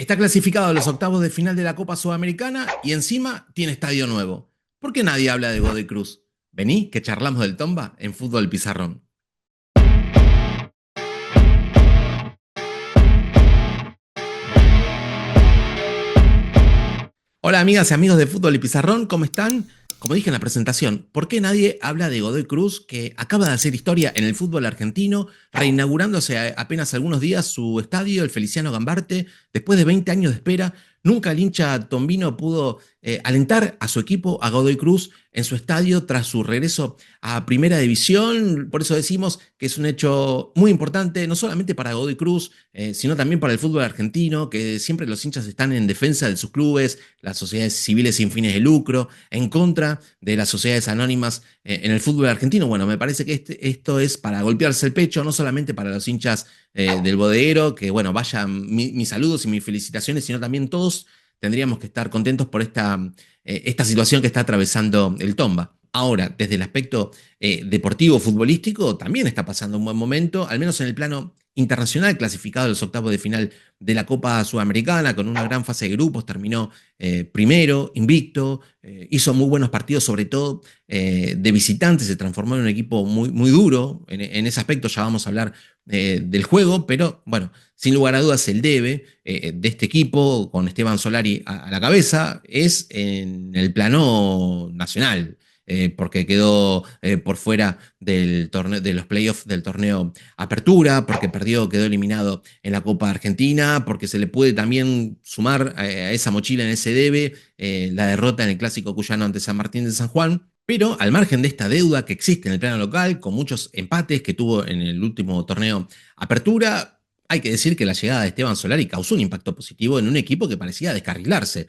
Está clasificado a los octavos de final de la Copa Sudamericana y encima tiene estadio nuevo. ¿Por qué nadie habla de Godoy Cruz? Vení, que charlamos del Tomba en Fútbol Pizarrón. Hola amigas y amigos de Fútbol y Pizarrón, ¿cómo están? Como dije en la presentación, ¿por qué nadie habla de Godoy Cruz, que acaba de hacer historia en el fútbol argentino, reinaugurándose apenas algunos días su estadio, el Feliciano Gambarte, después de 20 años de espera? Nunca el hincha tombino pudo alentar a su equipo, a Godoy Cruz, en su estadio tras su regreso a Primera División. Por eso decimos que es un hecho muy importante, no solamente para Godoy Cruz, sino también para el fútbol argentino, que siempre los hinchas están en defensa de sus clubes, las sociedades civiles sin fines de lucro, en contra de las sociedades anónimas en el fútbol argentino. Bueno, me parece que esto es para golpearse el pecho, no solamente para los hinchas del bodeguero, que bueno, vayan mis saludos y mis felicitaciones, sino también todos tendríamos que estar contentos por esta situación que está atravesando el Tomba. Ahora, desde el aspecto deportivo, futbolístico, también está pasando un buen momento, al menos en el plano internacional, clasificado a los octavos de final de la Copa Sudamericana, con una gran fase de grupos, terminó primero, invicto, hizo muy buenos partidos, sobre todo de visitantes, se transformó en un equipo muy, muy duro, en ese aspecto ya vamos a hablar del juego, pero bueno, sin lugar a dudas el debe de este equipo, con Esteban Solari a la cabeza, es en el plano nacional. Porque quedó por fuera del torneo, de los playoffs del torneo Apertura, porque perdió, quedó eliminado en la Copa Argentina, porque se le puede también sumar a esa mochila en ese debe la derrota en el Clásico Cuyano ante San Martín de San Juan. Pero al margen de esta deuda que existe en el plano local, con muchos empates que tuvo en el último torneo Apertura, hay que decir que la llegada de Esteban Solari causó un impacto positivo en un equipo que parecía descarrilarse.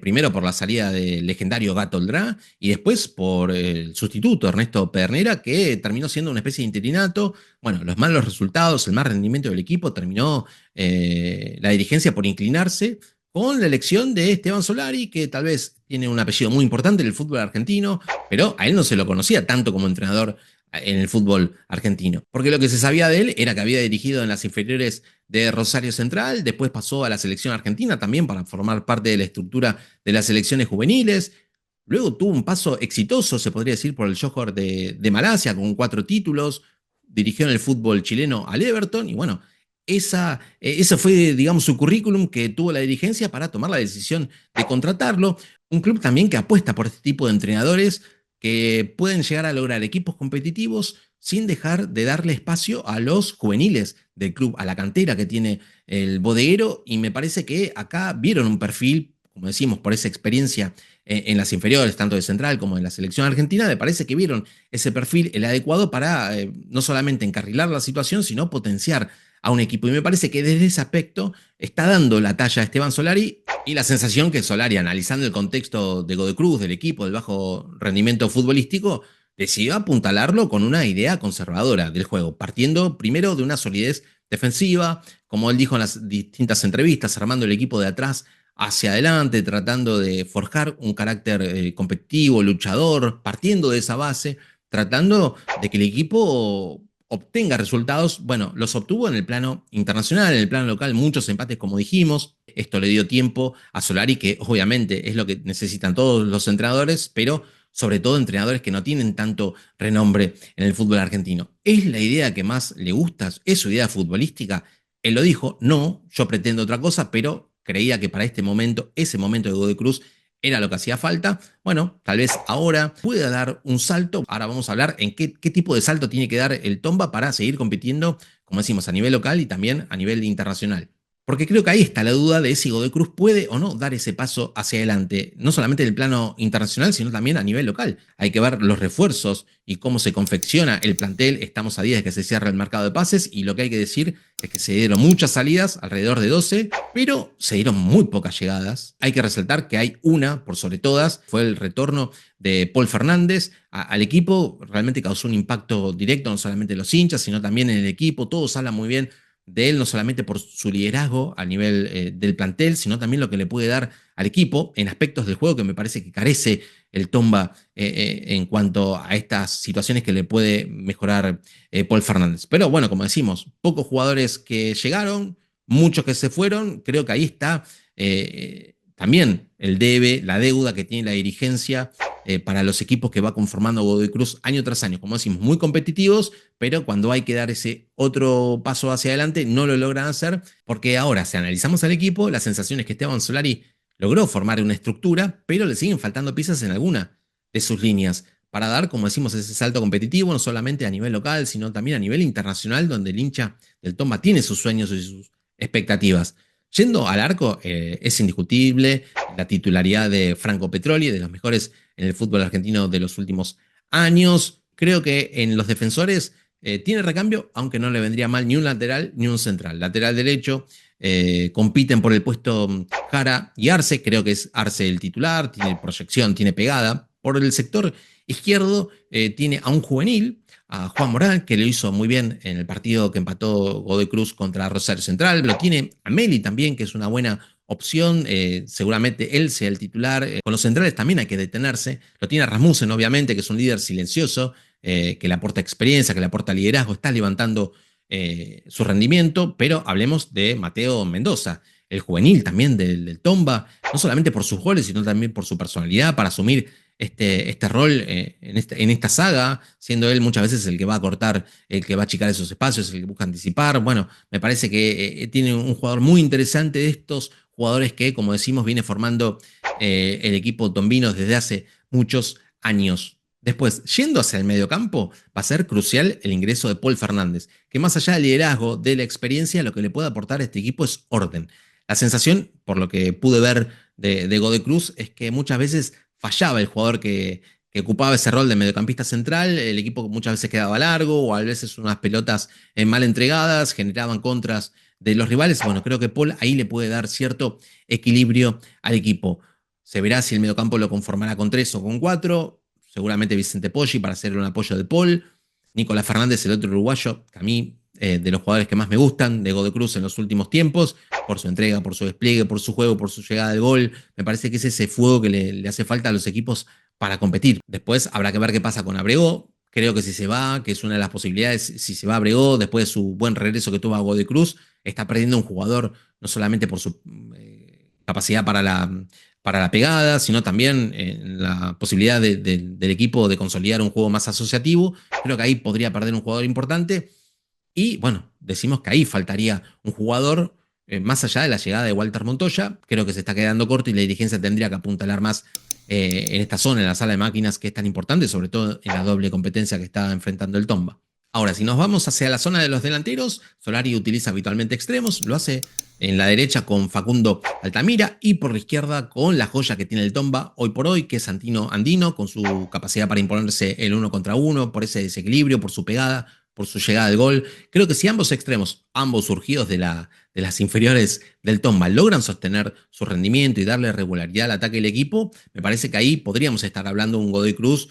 Primero por la salida del legendario Gato Oldrá y después por el sustituto Ernesto Pedernera, que terminó siendo una especie de interinato. Bueno, los malos resultados, el mal rendimiento del equipo, terminó la dirigencia por inclinarse con la elección de Esteban Solari, que tal vez tiene un apellido muy importante en el fútbol argentino, pero a él no se lo conocía tanto como entrenador en el fútbol argentino. Porque lo que se sabía de él era que había dirigido en las inferiores de Rosario Central, después pasó a la selección argentina también para formar parte de la estructura de las selecciones juveniles. Luego tuvo un paso exitoso, se podría decir, por el Johor de Malasia, con 4 títulos. Dirigió en el fútbol chileno al Everton y bueno, esa fue, digamos, su currículum que tuvo la dirigencia para tomar la decisión de contratarlo. Un club también que apuesta por este tipo de entrenadores que pueden llegar a lograr equipos competitivos sin dejar de darle espacio a los juveniles del club, a la cantera que tiene el bodeguero, y me parece que acá vieron un perfil, como decimos, por esa experiencia en las inferiores, tanto de Central como en la selección argentina, me parece que vieron ese perfil el adecuado para no solamente encarrilar la situación, sino potenciar a un equipo. Y me parece que desde ese aspecto está dando la talla a Esteban Solari y la sensación que Solari, analizando el contexto de Godoy Cruz, del equipo, del bajo rendimiento futbolístico, decidió apuntalarlo con una idea conservadora del juego, partiendo primero de una solidez defensiva, como él dijo en las distintas entrevistas, armando el equipo de atrás hacia adelante, tratando de forjar un carácter competitivo, luchador, partiendo de esa base, tratando de que el equipo obtenga resultados. Bueno, los obtuvo en el plano internacional, en el plano local, muchos empates, como dijimos. Esto le dio tiempo a Solari, que obviamente es lo que necesitan todos los entrenadores, pero sobre todo entrenadores que no tienen tanto renombre en el fútbol argentino. ¿Es la idea que más le gusta? ¿Es su idea futbolística? Él lo dijo, no, yo pretendo otra cosa, pero creía que para este momento, ese momento de Godoy Cruz, era lo que hacía falta. Bueno, tal vez ahora pueda dar un salto. Ahora vamos a hablar en qué tipo de salto tiene que dar el Tomba para seguir compitiendo, como decimos, a nivel local y también a nivel internacional. Porque creo que ahí está la duda de si Godoy Cruz puede o no dar ese paso hacia adelante, no solamente en el plano internacional, sino también a nivel local. Hay que ver los refuerzos y cómo se confecciona el plantel. Estamos a días de que se cierre el mercado de pases y lo que hay que decir es que se dieron muchas salidas, alrededor de 12, pero se dieron muy pocas llegadas. Hay que resaltar que hay una, por sobre todas, fue el retorno de Paul Fernández al equipo. Realmente causó un impacto directo, no solamente en los hinchas, sino también en el equipo. Todos hablan muy bien de él, no solamente por su liderazgo a nivel del plantel, sino también lo que le puede dar al equipo en aspectos del juego que me parece que carece el Tomba en cuanto a estas situaciones que le puede mejorar Paul Fernández. Pero bueno, como decimos, pocos jugadores que llegaron, muchos que se fueron, creo que ahí está también el debe, la deuda que tiene la dirigencia para los equipos que va conformando Godoy Cruz año tras año, como decimos, muy competitivos, pero cuando hay que dar ese otro paso hacia adelante no lo logran hacer, porque ahora, si analizamos al equipo, la sensación es que Esteban Solari logró formar una estructura, pero le siguen faltando piezas en alguna de sus líneas para dar, como decimos, ese salto competitivo, no solamente a nivel local, sino también a nivel internacional, donde el hincha del Tomba tiene sus sueños y sus expectativas. Yendo al arco, es indiscutible la titularidad de Franco Petroli, de los mejores en el fútbol argentino de los últimos años. Creo que en los defensores tiene recambio, aunque no le vendría mal ni un lateral ni un central. Lateral derecho, compiten por el puesto Jara y Arce. Creo que es Arce el titular, tiene proyección, tiene pegada. Por el sector izquierdo tiene a un juvenil, a Juan Morán, que lo hizo muy bien en el partido que empató Godoy Cruz contra Rosario Central. Lo tiene a Meli también, que es una buena opción. Seguramente él sea el titular. Con los centrales también hay que detenerse. Lo tiene a Rasmussen, obviamente, que es un líder silencioso, que le aporta experiencia, que le aporta liderazgo, está levantando su rendimiento, pero hablemos de Mateo Mendoza, el juvenil también del Tomba, no solamente por sus goles, sino también por su personalidad para asumir este rol en esta saga, siendo él muchas veces el que va a cortar, el que va a achicar esos espacios, el que busca anticipar. Bueno, me parece que tiene un jugador muy interesante de estos jugadores que, como decimos, viene formando el equipo tombino desde hace muchos años. Después, yendo hacia el mediocampo, va a ser crucial el ingreso de Paul Fernández, que más allá del liderazgo, de la experiencia, lo que le puede aportar a este equipo es orden. La sensación, por lo que pude ver de Godoy Cruz, es que muchas veces fallaba el jugador que ocupaba ese rol de mediocampista central, el equipo muchas veces quedaba largo o a veces unas pelotas mal entregadas, generaban contras de los rivales. Bueno, creo que Paul ahí le puede dar cierto equilibrio al equipo. Se verá si el mediocampo lo conformará con 3 o con 4. Seguramente Vicente Poggi para hacer un apoyo de Paul. Nicolás Fernández, el otro uruguayo, que a mí de los jugadores que más me gustan de Godoy Cruz en los últimos tiempos, por su entrega, por su despliegue, por su juego, por su llegada al gol. Me parece que es ese fuego que le hace falta a los equipos para competir. Después habrá que ver qué pasa con Abrego. Creo que si se va, que es una de las posibilidades, si se va Abrego, después de su buen regreso que tuvo a Godoy Cruz, está perdiendo un jugador no solamente por su capacidad para la pegada, sino también en la posibilidad del equipo de consolidar un juego más asociativo. Creo que ahí podría perder un jugador importante. Y bueno, decimos que ahí faltaría un jugador más allá de la llegada de Walter Montoya. Creo que se está quedando corto y la dirigencia tendría que apuntalar más en esta zona, en la sala de máquinas, que es tan importante, sobre todo en la doble competencia que está enfrentando el Tomba. Ahora, si nos vamos hacia la zona de los delanteros, Solari utiliza habitualmente extremos, lo hace en la derecha con Facundo Altamira y por la izquierda con la joya que tiene el Tomba hoy por hoy, que es Santino Andino, con su capacidad para imponerse el uno contra uno, por ese desequilibrio, por su pegada, por su llegada al gol. Creo que si ambos extremos, ambos surgidos de las inferiores del Tomba, logran sostener su rendimiento y darle regularidad al ataque del equipo, me parece que ahí podríamos estar hablando de un Godoy Cruz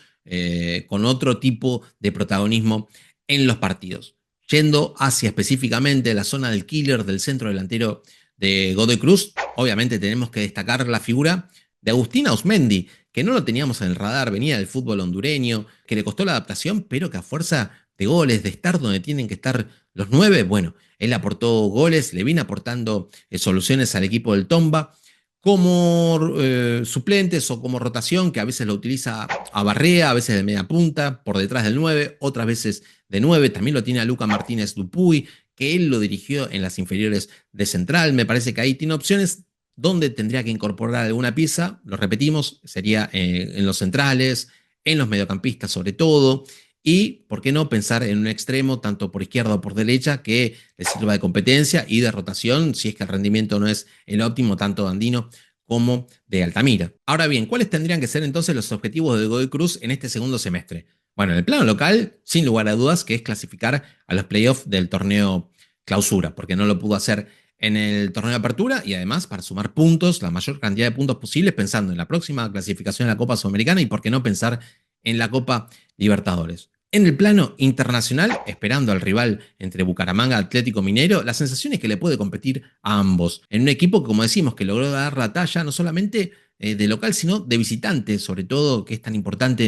con otro tipo de protagonismo en los partidos. Yendo hacia específicamente la zona del killer del centro delantero de Godoy Cruz, obviamente tenemos que destacar la figura de Agustín Ausmendi, que no lo teníamos en el radar, venía del fútbol hondureño, que le costó la adaptación, pero que a fuerza de goles, de estar donde tienen que estar los 9, bueno, él aportó goles, le viene aportando soluciones al equipo del Tomba, como suplentes o como rotación, que a veces lo utiliza a Barrea, a veces de media punta, por detrás del 9, otras veces de 9, también lo tiene a Luca Martínez Dupuy, que él lo dirigió en las inferiores de Central. Me parece que ahí tiene opciones donde tendría que incorporar alguna pieza, lo repetimos, sería en los centrales, en los mediocampistas sobre todo, y por qué no pensar en un extremo, tanto por izquierda o por derecha, que le sirva de competencia y de rotación, si es que el rendimiento no es el óptimo, tanto de Andino como de Altamira. Ahora bien, ¿cuáles tendrían que ser entonces los objetivos de Godoy Cruz en este segundo semestre? Bueno, en el plano local, sin lugar a dudas, que es clasificar a los playoffs del torneo clausura, porque no lo pudo hacer en el torneo de apertura y además para sumar puntos, la mayor cantidad de puntos posibles, pensando en la próxima clasificación a la Copa Sudamericana y por qué no pensar en la Copa Libertadores. En el plano internacional, esperando al rival entre Bucaramanga y Atlético Mineiro, la sensación es que le puede competir a ambos. En un equipo, como decimos, que logró dar la talla no solamente de local, sino de visitante, sobre todo, que es tan importante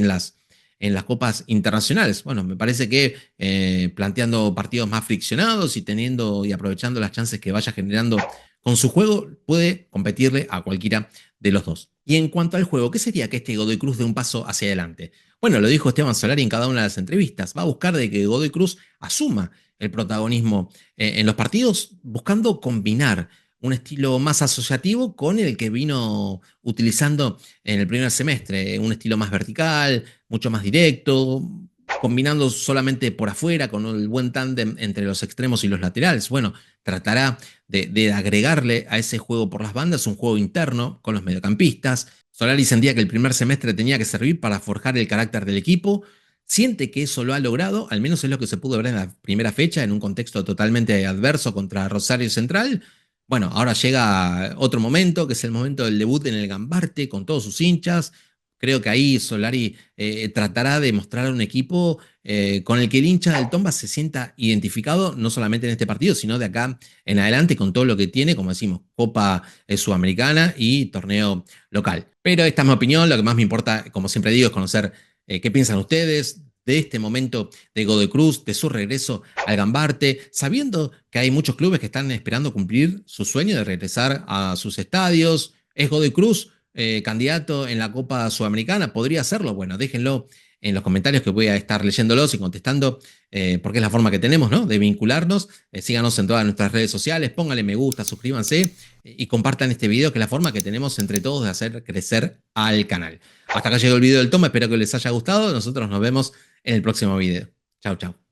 en las copas internacionales. Bueno, me parece que planteando partidos más friccionados y teniendo y aprovechando las chances que vaya generando con su juego, puede competirle a cualquiera de los dos. Y en cuanto al juego, ¿qué sería que este Godoy Cruz dé un paso hacia adelante? Bueno, lo dijo Esteban Solari en cada una de las entrevistas. Va a buscar de que Godoy Cruz asuma el protagonismo en los partidos, buscando combinar un estilo más asociativo con el que vino utilizando en el primer semestre, un estilo más vertical, mucho más directo, combinando solamente por afuera con el buen tándem entre los extremos y los laterales. Bueno, tratará de agregarle a ese juego por las bandas un juego interno con los mediocampistas. Solari sentía que el primer semestre tenía que servir para forjar el carácter del equipo. Siente que eso lo ha logrado, al menos es lo que se pudo ver en la primera fecha, en un contexto totalmente adverso contra Rosario Central. Bueno, ahora llega otro momento, que es el momento del debut en el Gambarte, con todos sus hinchas. Creo que ahí Solari tratará de mostrar a un equipo con el que el hincha del Tomba se sienta identificado, no solamente en este partido, sino de acá en adelante con todo lo que tiene, como decimos, Copa Sudamericana y torneo local. Pero esta es mi opinión, lo que más me importa, como siempre digo, es conocer qué piensan ustedes de este momento de Godoy Cruz, de su regreso al Gambarte, sabiendo que hay muchos clubes que están esperando cumplir su sueño de regresar a sus estadios. ¿Es Godoy Cruz candidato en la Copa Sudamericana? ¿Podría hacerlo? Bueno, déjenlo en los comentarios que voy a estar leyéndolos y contestando, porque es la forma que tenemos, ¿no? De vincularnos. Síganos en todas nuestras redes sociales, pónganle me gusta, suscríbanse y compartan este video, que es la forma que tenemos entre todos de hacer crecer al canal. Hasta acá llegó el video del Toma, espero que les haya gustado. Nosotros nos vemos en el próximo video. Chau, chau.